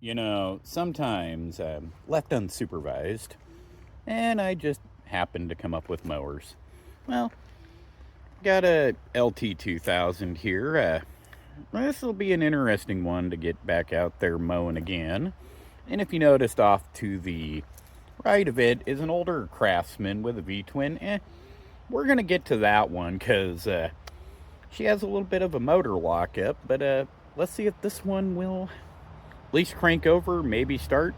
You know, sometimes I'm left unsupervised, and I just happen to come up with mowers. Well, got a LT2000 here. This will be an interesting one to get back out there mowing again. And if you noticed, off to the right of it is an older Craftsman with a V-twin. We're going to get to that one because she has a little bit of a motor lockup, but let's see if this one will at least crank over, maybe start.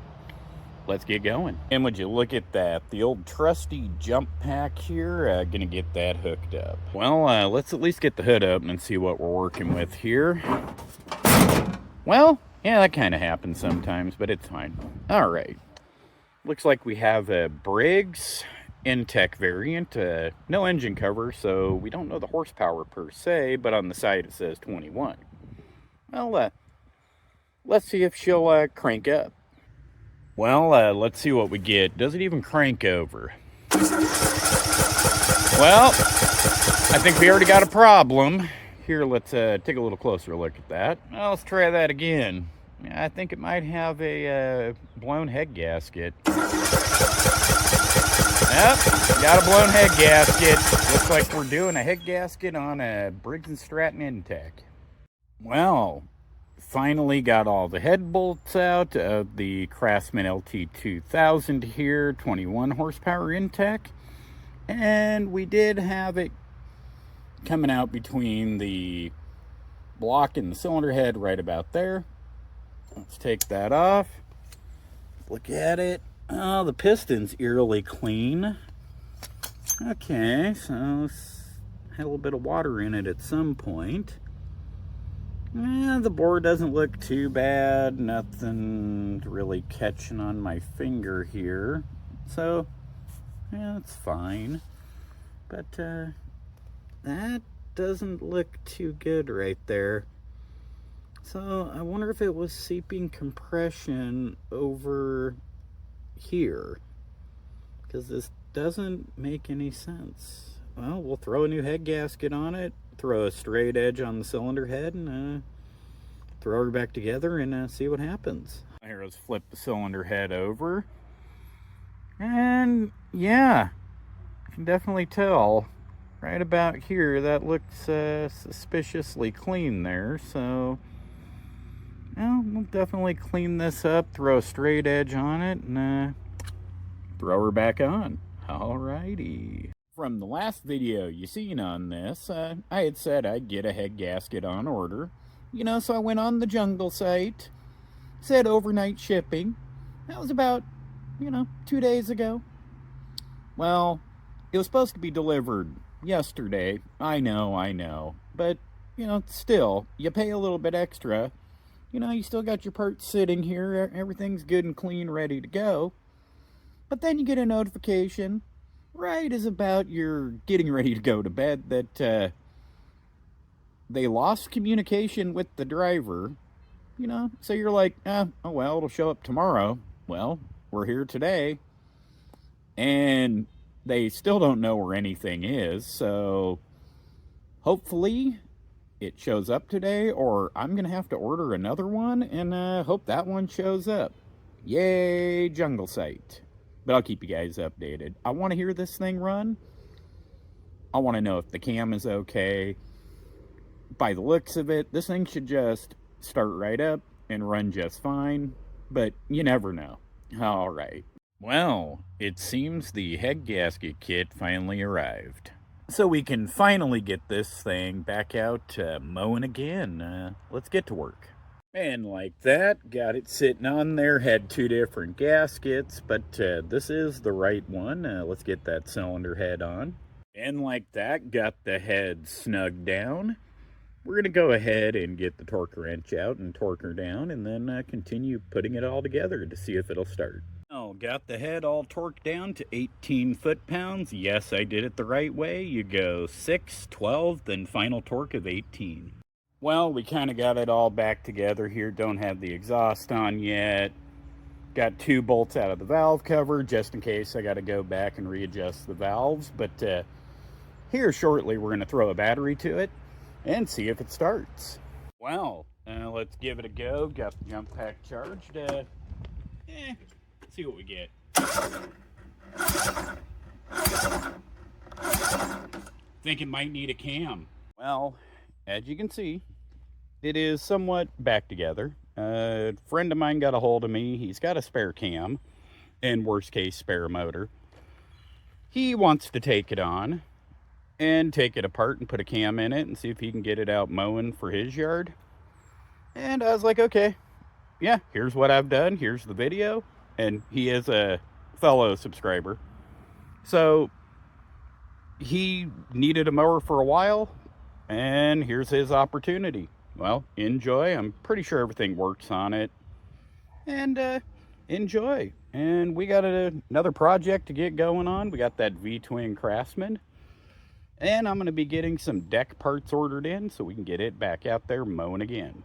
Let's get going. And would you look at that, the old trusty jump pack here, gonna get that hooked up. Well, let's at least get the hood open and see what we're working with here. Well, yeah, that kind of happens sometimes, but it's fine. All right, looks like we have a Briggs Intech variant, no engine cover, so we don't know the horsepower per se, but on the side it says 21. Well, let's see if she'll crank up. Well, let's see what we get. Does it even crank over? Well, I think we already got a problem. Here, let's take a little closer look at that. Well, let's try that again. I think it might have a blown head gasket. Yep, got a blown head gasket. Looks like we're doing a head gasket on a Briggs & Stratton Intech. Well, finally got all the head bolts out of the Craftsman LT2000 here, 21 horsepower Intech. And we did have it coming out between the block and the cylinder head right about there. Let's take that off. Look at it. Oh, the piston's eerily clean. Okay, so had a little bit of water in it at some point. The board doesn't look too bad. Nothing really catching on my finger here. So, yeah, it's fine. But that doesn't look too good right there. So I wonder if it was seeping compression over here, because this doesn't make any sense. Well, we'll throw a new head gasket on it, throw a straight edge on the cylinder head, and throw her back together and see what happens. Here, let's flip the cylinder head over. And yeah, you can definitely tell right about here that looks suspiciously clean there. So, well, we'll definitely clean this up, throw a straight edge on it, and throw her back on. Alrighty. From the last video you seen on this, I had said I'd get a head gasket on order. You know, so I went on the Jungle site, said overnight shipping. That was about, 2 days ago. Well, it was supposed to be delivered yesterday. I know. But, still, you pay a little bit extra. You still got your parts sitting here. Everything's good and clean, ready to go. But then you get a notification right as about you're getting ready to go to bed that they lost communication with the driver, so you're like, oh well, it'll show up tomorrow. Well, we're here today, and they still don't know where anything is, so hopefully it shows up today, or I'm gonna have to order another one and hope that one shows up. Yay, Jungle site. But I'll keep you guys updated. I want to hear this thing run. I want to know if the cam is okay. By the looks of it, this thing should just start right up and run just fine, but you never know. All right. Well, it seems the head gasket kit finally arrived. So we can finally get this thing back out mowing again. Let's get to work. And like that, got it sitting on there, had two different gaskets, but this is the right one. Let's get that cylinder head on. And like that, got the head snugged down. We're going to go ahead and get the torque wrench out and torque her down, and then continue putting it all together to see if it'll start. Oh, got the head all torqued down to 18 foot-pounds. Yes, I did it the right way. You go 6, 12, then final torque of 18. Well, we kind of got it all back together here. Don't have the exhaust on yet. Got 2 bolts out of the valve cover just in case I got to go back and readjust the valves. But here shortly we're going to throw a battery to it and see if it starts. Well, Let's give it a go. Got the jump pack charged. See what we get. Think it might need a cam. Well, as you can see, it is somewhat back together. A friend of mine got a hold of me. He's got a spare cam and worst case spare motor. He wants to take it on and take it apart and put a cam in it and see if he can get it out mowing for his yard. And I was like, okay, yeah, here's what I've done. Here's the video. And he is a fellow subscriber. So he needed a mower for a while, and here's his opportunity. Well, enjoy. I'm pretty sure everything works on it. And enjoy. And we got another project to get going on. We got that V-twin Craftsman. And I'm going to be getting some deck parts ordered in so we can get it back out there mowing again.